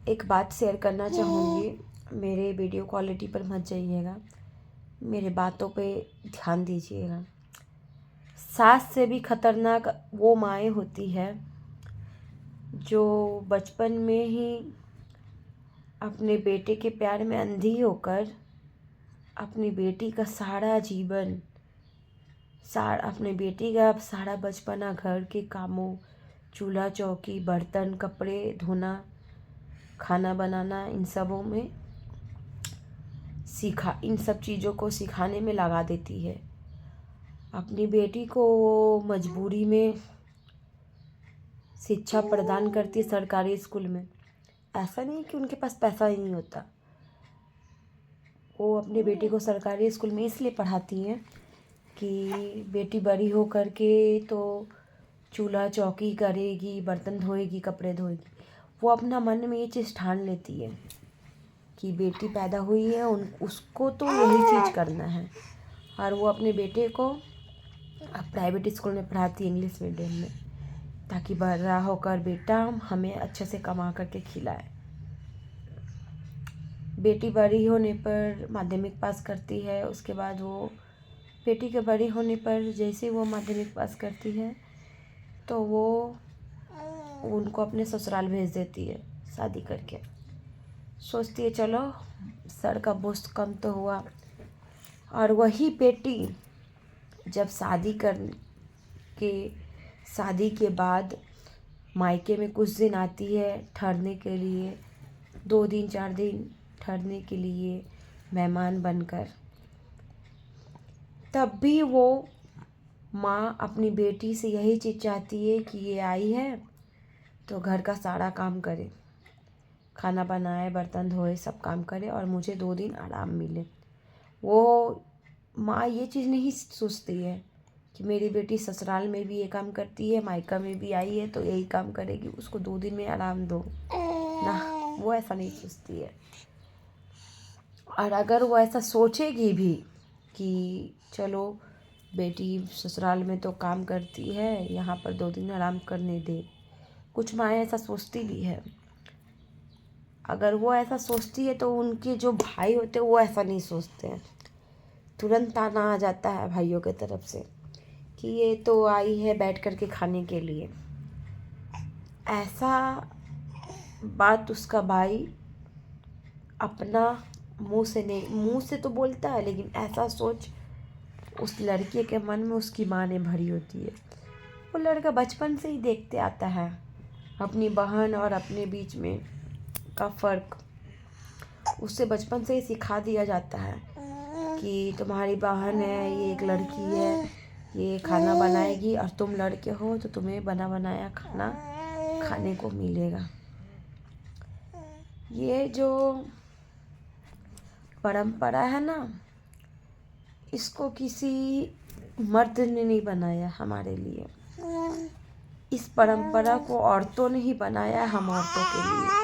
एक बात शेयर करना चाहूँगी। मेरे वीडियो क्वालिटी पर मत जाइएगा, मेरे बातों पे ध्यान दीजिएगा। सास से भी खतरनाक वो माएँ होती है जो बचपन में ही अपने बेटे के प्यार में अंधी होकर अपनी बेटी का सारा जीवन, अपने बेटी का सारा बचपना घर के कामों, चूल्हा चौकी, बर्तन, कपड़े धोना, खाना बनाना, इन सब चीज़ों को सिखाने में लगा देती है। अपनी बेटी को मजबूरी में शिक्षा प्रदान करती है सरकारी स्कूल में। ऐसा नहीं कि उनके पास पैसा ही नहीं होता, वो अपनी बेटी को सरकारी स्कूल में इसलिए पढ़ाती हैं कि बेटी बड़ी हो कर के तो चूल्हा चौकी करेगी, बर्तन धोएगी, कपड़े धोएगी। वो अपना मन में ये चीज़ ठान लेती है कि बेटी पैदा हुई है, उसको तो यही चीज़ करना है। और वो अपने बेटे को प्राइवेट स्कूल में पढ़ाती है, इंग्लिश मीडियम में, ताकि बड़ा होकर बेटा हमें अच्छे से कमा करके खिलाए। बेटी बड़ी होने पर माध्यमिक पास करती है। उसके बाद वो बेटी के बड़ी होने पर जैसे वो माध्यमिक पास करती है तो वो उनको अपने ससुराल भेज देती है शादी करके। सोचती है चलो सर का बोझ कम तो हुआ। और वही बेटी जब शादी के बाद मायके में कुछ दिन आती है ठहरने के लिए, 2 दिन 4 दिन ठहरने के लिए मेहमान बनकर, तब भी वो माँ अपनी बेटी से यही चीज़ चाहती है कि ये आई है तो घर का सारा काम करे, खाना बनाए, बर्तन धोए, सब काम करे और मुझे 2 दिन आराम मिले। वो माँ ये चीज़ नहीं सोचती है कि मेरी बेटी ससुराल में भी ये काम करती है, मायका में भी आई है तो यही काम करेगी, उसको 2 दिन में आराम दो ना, वो ऐसा नहीं सोचती है। और अगर वो ऐसा सोचेगी भी कि चलो बेटी ससुराल में तो काम करती है, यहाँ पर 2 दिन आराम करने दे, कुछ माएँ ऐसा सोचती भी है। अगर वो ऐसा सोचती है तो उनके जो भाई होते हैं वो ऐसा नहीं सोचते हैं। तुरंत ताना आ जाता है भाइयों की तरफ से कि ये तो आई है बैठ कर के खाने के लिए। ऐसा बात उसका भाई अपना मुंह से तो बोलता है, लेकिन ऐसा सोच उस लड़के के मन में उसकी माँ ने भरी होती है। वो लड़का बचपन से ही देखते आता है अपनी बहन और अपने बीच में का फ़र्क। उससे बचपन से ही सिखा दिया जाता है कि तुम्हारी बहन है, ये एक लड़की है, ये खाना बनाएगी और तुम लड़के हो तो तुम्हें बना बनाया खाना खाने को मिलेगा। ये जो परंपरा है ना, इसको किसी मर्द ने नहीं बनाया हमारे लिए, इस परंपरा को औरतों ने ही बनाया हम औरतों के लिए।